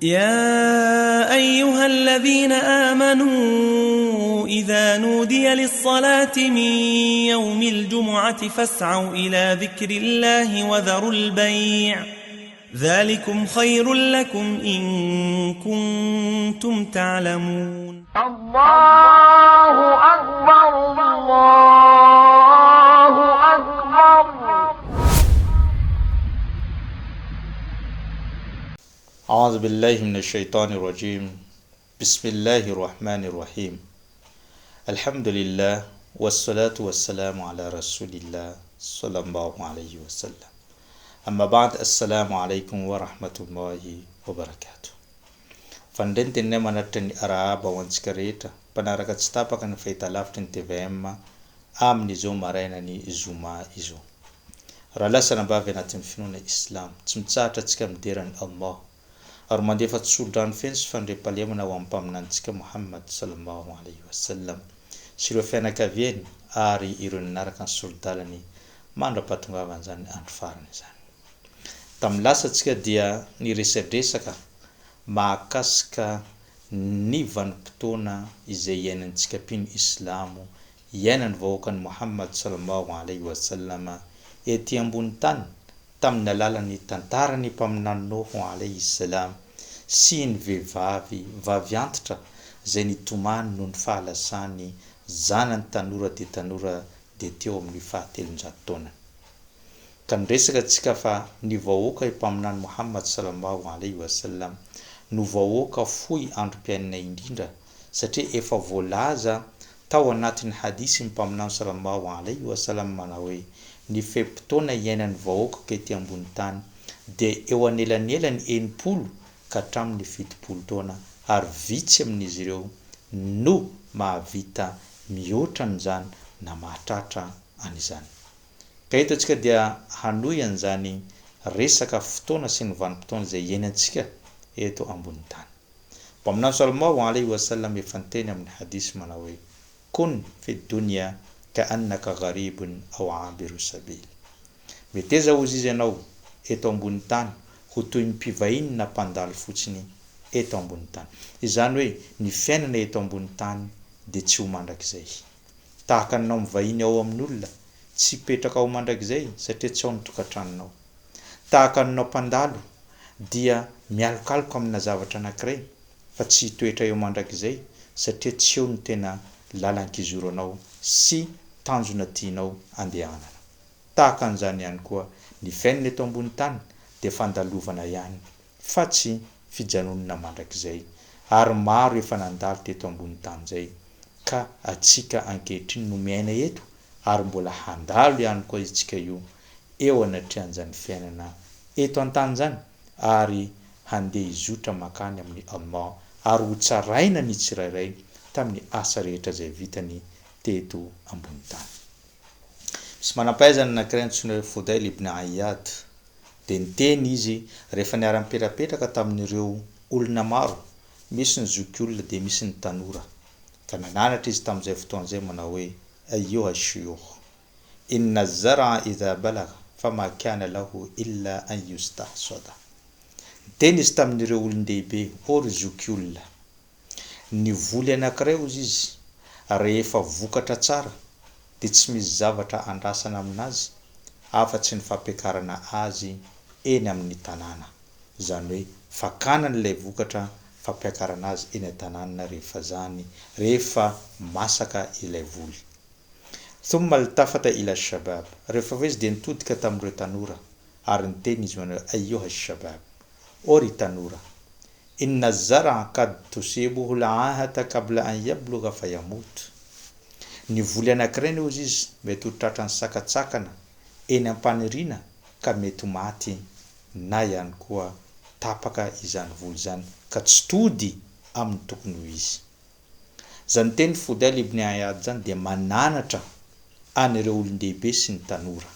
يا أيها الذين آمنوا إذا نودي للصلاة من يوم الجمعة فاسعوا إلى ذكر الله وذروا البيع ذلكم خير لكم إن كنتم تعلمون. الله أكبر الله أكبر. أعوذ بالله من الشيطان الرجيم. بسم الله الرحمن الرحيم. الحمد لله والصلاة والسلام على رسول الله صلى الله عليه وسلم. أما بعد، السلام عليكم ورحمة الله وبركاته. Fandente ne manatani araba wanskareta panaraka tstapaka na feta laftin TVM amni zo maraina ni zuma izo. Ralasa na bave na timfinuna Islam tsimtsata tsika mdiran Allah. Armandefa tsuldan fens fande palemana wampamnantsika Muhammad sallallahu alaihi wasallam. Siro fena kavien ari irun narakan suldalani mandra patungavan zany andro farany zany. Tamlasa tsika dia ni resadresaka mahakasika ny vanim-potoana izay iainantsika piny Islamo, iainan'ny vahoakany Muhammad sallallahu alaihi wasallam ety ambony tany tamin'ny alalan'ny tantarany mpaminany Nuh alaihi salam sy ny vehivavy vavy antitra izay nitomany noho ny fahalasany zanany tanora de tanora de teo amin'ny fahatelonjato taona. Ka niresaka tsika fa ny vahoaka mpaminany Muhammad sallallahu alaihi wasallam no vahoaka fohy androm-piainana indrindra satria efa voalaza tao anatin'ny hadisy mpaminany sallallahu alaihi wasallam manao hoe ny fepotona iainan'ny vahoaka kety ambony tany de eo anelanelany 80 ka hatramin'ny 70 taona ary vitsy amin'izy ireo no mahavita mihoatra an'izany na mahatratra an'izany. Ka eto antsika dia hanoy an'izany resaka fotoana sy ny vanim-potoana izay iainantsika eto ambony tany. Mpaminany sallallahu alaihi wasallam efanteny amin'ny hadisy manao hoe kun fi dunya ka annaka gharibun aw abiru sabil. Meteza hozy izy ianao eto ambony tany ho toy ny mpivahiny na mpandalo fotsiny eto ambony tany. Izany hoe ny fiainana eto ambony tany de tsy ho mandrakizay. Tahaka anao mivahiny ao amin'olona tsy petraka ao mandrakizay satria tsy ao ny tokantranonao. Tahaka anao mpandalo dia mialokaloka amina zavatra anankiray fa tsy toetra eo mandrakizay satria tsy eo ny tena lalan-kizoranao sy tanjona tianao andehanana. Tahaka an'izany ihany koa ny fiainana eto ambony tany de fandalovana ihany fa tsy fijanonana mandrakizay, ary maro efa nandalo teto ambony tany zay ka atsika ankehitriny no miaina eto ary mbola handalo ihany koa izitsika io eo anatrehan'izany fiainana eto an-tany zany ary handeha izotra makany amin'ny Allah ary ho tsaraina ny tsirairay tamin'ny asa rehetra izay vitany teto ambony tany. Misy manampahaizana anankiray antsoina hoe Fudail ibn Iyad de niteny izy rehefa niara-miperapetraka tamin'ireo olona maro, misy ny zokiolona de misy ny tanora, ka nananatra izy tamin'izay fotoana izay manao hoe ayyuha shuyukh inna zara idha balagha fama kana lahu illa an yustahsada. Teny izy tamin'ireo olon-dehibe, ory zokiolona, ny voly anankiray ozy izy rehefa vokatra tsara de tsy misy zavatra andrasana aminazy afa-tsy ny fampiakarana azy eny amin'ny tanàna. Izany hoe fakana n'ilay vokatra fampiakarana azy eny an-tanàna rehefa zany rehefa masaka ilay voly. Thumma altafata ila shabab, rehefa avy izy de nitodika tamin'ireo tanora ary niteny izy manao ayyuha shabab, ory tanora, inna zara kad tusibuhu al-ahata qabla an yablugha fayamut. Ny voly anankiray ozy izy mety ho tratran'ny sakatsakana eny ampaniriana ka mety maty na ihany koa tapaka izany voly zany ka tsy tody amin'ny tokony ho izy. Zany teny Fudail ibn Iyad zany de mananatra an'ireo olon-dehibe sy ny tanora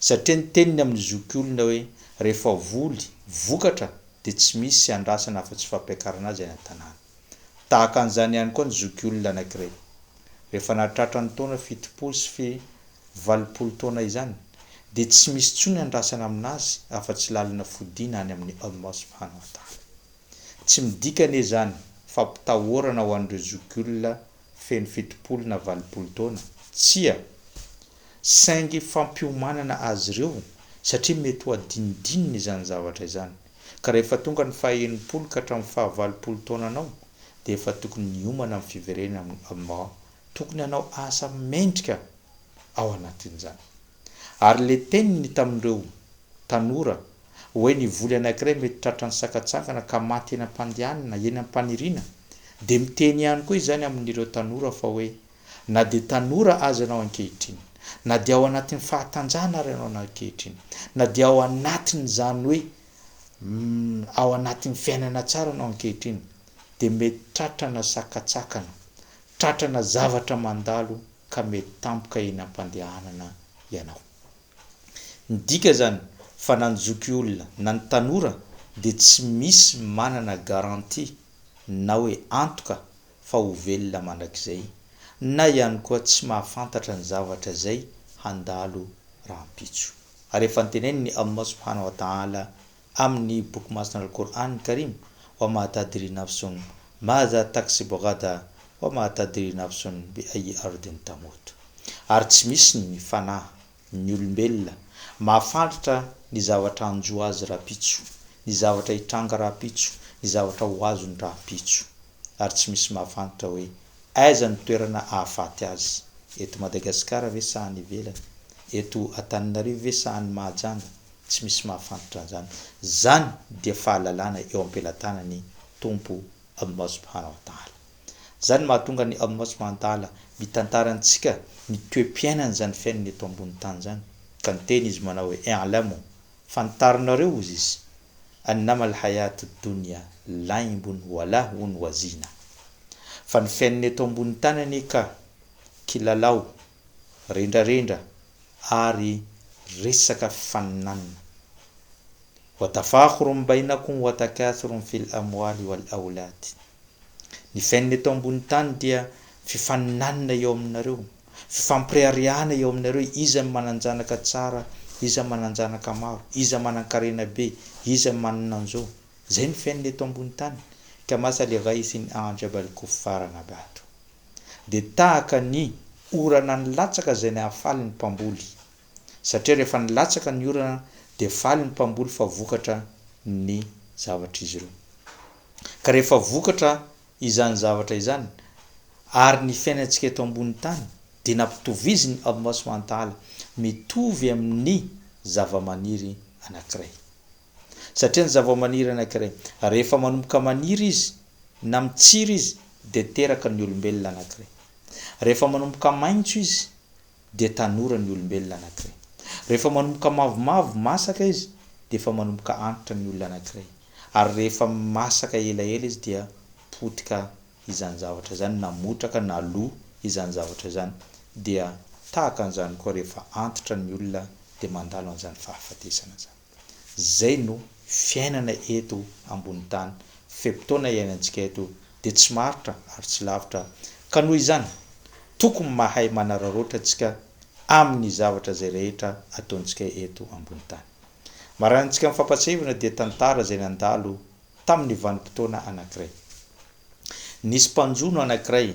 satria ny teniny amin'ny zokiolona hoe rehefa voly vokatra de tsy misy andrasana afa-tsy fampiakarana azy eny an-tanàna. Tahaka an'izany ihany koa ny zokiolona anankiray rehefa nahatratra ny taona 70 sy 80 taona izany de tsy misy tsony andrasana aminazy afa-tsy lalina fodiana any amin'ny Allah subhanahu wa ta'ala. tsy midikane zany fampitahorana ho an'ireo zokiolona feno fitopolo na 20 taona tsia saingy fampiomanana azy ireo satria mety ho adinidininy izany zavatra izany ka rehefa tonga ny faha-80 ka hatramin'ny faha-20 taona anao dia efa tokony miomana amin'ny fiverenana aminao tokony anao asa mendrika ao anatin'izany ary le teniny tamin'ireo tanora hoe ny voly anankiray mety tratra ny sakatsangana ka maty eny am-pandehanana eny am-paniriana dia miteny ihany koa izany amin'ireo tanora fa hoe na dia tanora azy anao ankehitriny na dia ao anatin'ny fahatanjahana ary anao ankehitriny na dia ao anatin' zany hoe ao anatin'ny fiainana tsara anao ankehitriny dia mety tratrana sakatsakana tratrana zavatra mandalo ka mety tampoka eny am-pandehanana ianao midika zany fa na ny zokiolona na ny tanora dia tsy misy manana garantie na hoe antoka fa ho velona mandrakizay na ihany koa tsy mahafantatra ny zavatra zay handalo rahampitso ary efa nyteneniny Allah subhanahu wa ta'ala amin'ny boky masina al-Qur'an Karim wa ma tadri nafsun madha taksibu ghada wa ma tadri nafsun bi ayi ardin tamut ary tsy misy ny fanahy ny olombelona mahafantatra ny zavatra anjo azy rahampitso ny zavatra hitranga rahampitso ny zavatra ho azo ny rahampitso ary tsy misy mahafantatra hoe aiza ny toerana ahafaty azy eto Madagasikara ve sahany ivelany eto Antananarivo ve sahany Mahajanga tsy misy mahafantatra an'izany zany dia fahalalana eo am-pelatanany tompo Allah subhanahu wa ta'ala zany mahatonga ny Allah subhanahu wa ta'ala mitantarantsika ny toe-piainana zany fiainana eto ambony tany zany ka ny teny izy manao hoe i'lamu fantarinareo izy annama al-hayatu dunya laimbun wa lahun wa zina fa ny fiainana eto ambony tany anie ka kilalao rendrarendra ary resaka faninanana wa tafakhurun bainakum wa takathurun fil amwali wal awlad ny fiainana eto ambony tany dia fifaninanana eo aminareo fifampirariana eo aminareo iza mananjanaka tsara iza mananjanaka maro iza manankarena be iza manananzao zay ny fiainana eto ambony tany ka masali ghaisin anjabal kuffara nabatu de tahaka ny orana nilatsaka zay ny afaly ny mpamboly satria rehefa nilatsaka ny orana dia faly ny mpamboly fa vokatra ny zavatra izy ireo ka rehefa vokatra izany zavatra izany ary ny fiainantsika eto ambony tany dia nampitoviziny Allah subhanahu wa ta'ala mitovy amin'ny zavamaniry anankiray satria ny zavamaniry anankiray rehefa manomboka maniry izy na mitsiry izy dia teraka ny olombelona anankiray rehefa manomboka maintso izy dia tanora ny olombelona anankiray rehefa manomboka mavomavo masaka izy dia efa manomboka antitra ny olona anankiray ary rehefa masaka elaela izy dia potika izany zavatra zany na motraka na lo izany zavatra zany dia tahaka an'izany koa rehefa antitra ny olona dia mandalo an'izany fahafatesana zany zay no fiainana eto ambony tany fepotona iainantsika eto dia tsy maritra ary tsy lavitra ka noho izany tokony mahay manararoatra antsika amin'ny zavatra zay rehetra ataontsika eto ambony tany maranitsika mifampatsahivana dia tantara zay nandalo tamin'ny vanim-potoana anankiray nisy mpanjono anankiray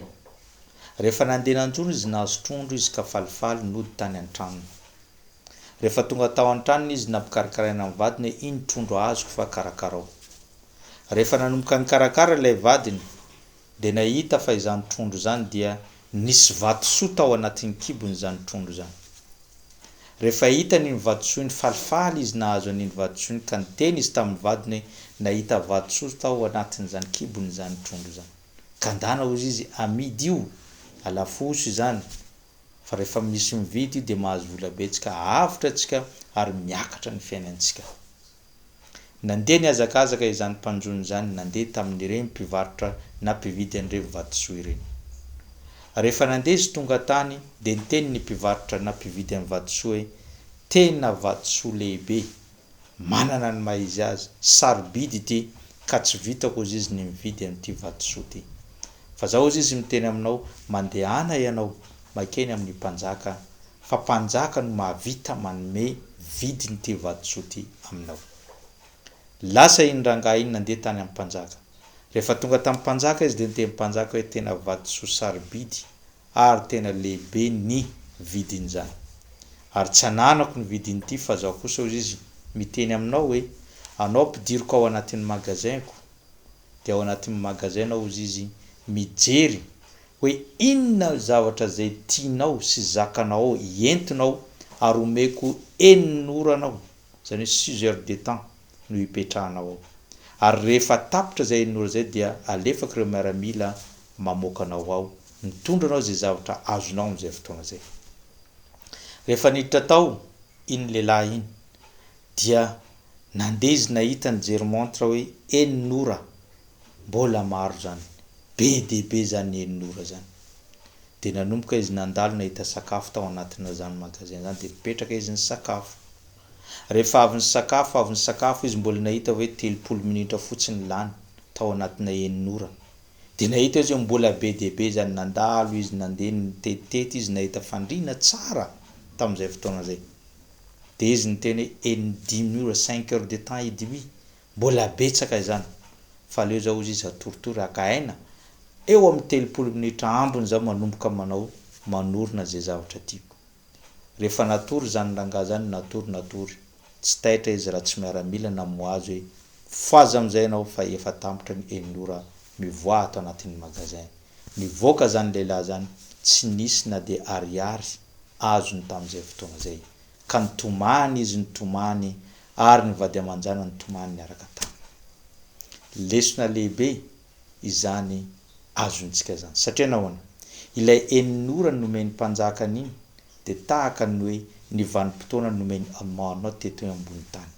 rehefa nandeha nanjono izy nahazo trondro izy ka falifaly nody tany an-tranony rehefa tonga tao an-tranony izy nampikarakaraina amin'ny vadiny hoe iny trondro azoko fa karakarao rehefa nanomboka mikarakara ilay vadiny dia nahita fa izany trondro zany dia nisy vatosoa tao anatin'ny kibony zany trondro zany rehefa hitany ny vatosoa ny falifaly izy nahazo an'iny vatosoa ka niteny izy tamin'ny vadiny hoe nahita vatosoa tao anatin'izany kibony zany trondro zany ka ndana ozy izy amidy io alafoso izany fa rehefa misy mividy io dia mahazo vola betsika avotra atsika ary miakatra ny fiainantsika nandeha ny azakazaka izany mpanjono zany nandeha tamin'ireny mpivarotra na mpividy an'ireny vatosoa ireny rehefa nandeha izy tonga tany dia niteny ny mpivarotra na mpividy amin'ny vatosoa hoe tena vatosoa lehibe manana ny maizy azy sarobidy ity ka tsy vitako ozy izy ny mividy amin'ity vatosoa ity fa zao ozy izy miteny aminao mandehana ianao makeny amin'ny mpanjaka fa mpanjaka no mahavita manome vidiny ty vatosoa ty aminao lasa iny rangahy iny nandeha tany amin'ny mpanjaka rehefa tonga tamin'ny mpanjaka izy dia niteny mpanjaka hoe tena vadisoa sarobidy ary tena lehibe ny vidin'izany ary tsy ananako ny vidin'ity fa zao kosa izy miteny aminao hoe anao mpidiriko ao anatin'ny magazinko dia ao anatin'ny magazinao izy mijery hoe inona zavatra zay tianao sy zakanao entinao ary omeko enina anao zany 6 heures de temps no hipetrahanao ary rehefa tapitra zay enina zay dia alefaka ireo miaramila mamoaka anao ao mitondra anao zay zavatra azonao am'izay fotoana zay rehefa niditra tao iny lehilahy iny dia nandeha izy nahita ny jery-montre hoe enina mbola maro zany be dehibe zany enina zany dia nanomboka izy nandalo nahita sakafo tao anatina zany magazin zany dia nipetraka izy ny sakafo rehefa avy ny sakafo izy mbola nahita hoe 30 minitra fotsiny lany tao anatina enina dia nahita izy mbola be dehibe zany nandalo izy nandeha nitetitety izy nahita fandrina tsara tamin'izay fotoana zay dia izy niteny hoe 5 heures de temps et demi mbola betsaka izany fa leo zao izy atoritory akaina eo amin'ny 30 minitra ambiny zao manomboka manao manorina zay zavatra tiako rehefa natory zany rangahy zany natory tsy taitra izy raha tsy miaramila na moazy hoe faza am'izay anao fa efa tampotra ny enina mivoa ato anatin'ny magazin nivoaka zany lehilahy zany tsy nisy na dia ariary azony tamin'izay fotoana zay ka nitomany izy nitomany ary ny vady aman-jana nitomany niaraka taminy lesona lehibe izany azontsika zany satria nahoana ilay enina nomeny mpanjaka an'iny dia tahaka ny hoe ny vanim-potoana nomeny amanao teto ambony tany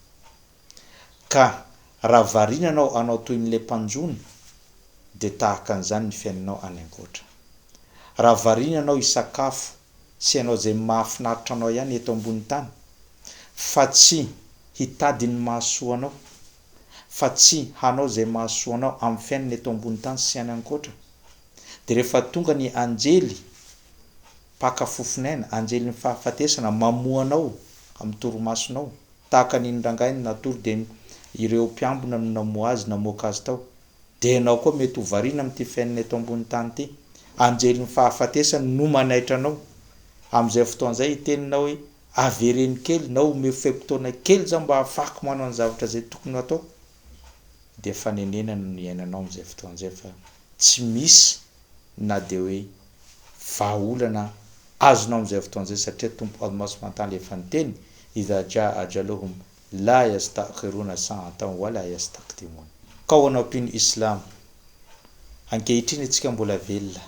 ka raha varinanao anao toy n'ilay mpanjony dia tahaka an'izany ny fiainanao any ankoatra raha varinanao isakafo sy anao zay mahafinaritra anao ihany eto ambony tany fa tsy hitady ny mahasoa anao fa tsy hanao zay mahasoa anao amin'ny fiainana eto ambony tany sy any ankoatra dia rehefa tonga ny anjely paka fofinaina anjely ny fahafatesana mamoanao amin'ny toromasonao tahaka ny rangahy ny natory dia ireo mpiambina no namoa azy namoaka azy tao dia anao koa mety ho variana amin'ity fiainana eto ambony tany ity anjely ny fahafatesana no manaitra anao amin'izay fotoan'izay iteninao hoe avereny kely na ome fe-potoana kely zao mba afaka manao ny zavatra zay tokony atao dia fanenenana no iainanao amin'izay fotoan'izay fa tsy misy na dia hoe vahaolana azonao amin'izay fotoan'izay satria tompo Allah subhanahu wa ta'ala efa niteny idha jaa ajaluhum la yastakhiruna sa'atan wala yastaqdimun ka ho anao mpino islam ankehitriny antsika mbola velona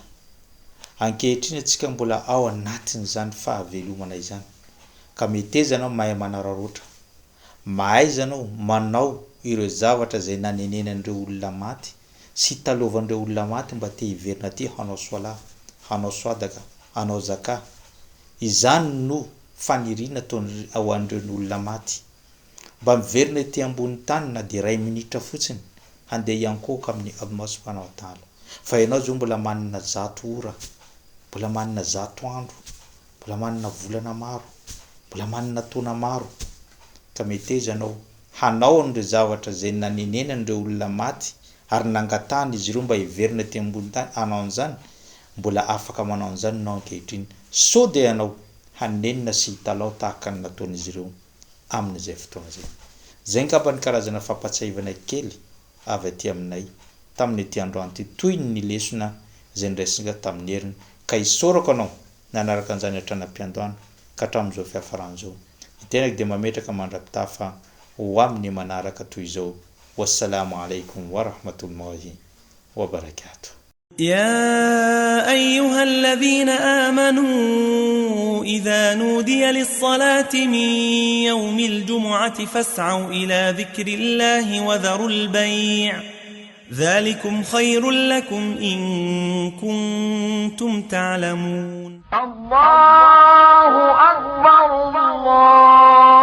ankehitriny antsika mbola ao anatin'izany fahavelomana izany ka meteza anao mahay manararotra mahay anao manao ireo zavatra zay nanenenan'ireo olona maty sy talovan'ireo olona maty mba te hiverina aty hanao soala hanao soadaka hanao zaka izany no faniriana ho an'ireo olona maty mba miverina ety ambony tany na dia 2 minitra fotsiny handeha hiankoka amin'ny Allah subhanahu wa ta'ala fa ianao zao mbola manana 100 ora mbola manana 100 andro mbola manana volana maro mbola manana taona maro ka meteza anao hanao an'ireo zavatra zay nanenenan'ireo olona maty ary nangatahana izy ireo mba hiverina ety ambony tany anao an'izany mbola afaka manao an'izany nao ankehitriny so dia anao hanenina sy hitalao tahaka ny nataon'izy ireo amin'izay fotoana zay zay ngamba ny karazana fampatsiahivana kely avy aty aminay tamin'ny ety androany ity toy ny lesona zay niraisika tamin'ny heriny ka isorako anao nanaraka an'izany hatranam-piandohana ka hatramin'izao fiafaran'izao itenako dia mametraka mandrapitafa ho amin'ny manaraka toy izao wassalamu alaikum wa rahmatullahi wa barakatuh. يا أيها الذين آمنوا إذا نودي للصلاة من يوم الجمعة فاسعوا إلى ذكر الله وذروا البيع ذلكم خير لكم إن كنتم تعلمون. الله أكبر الله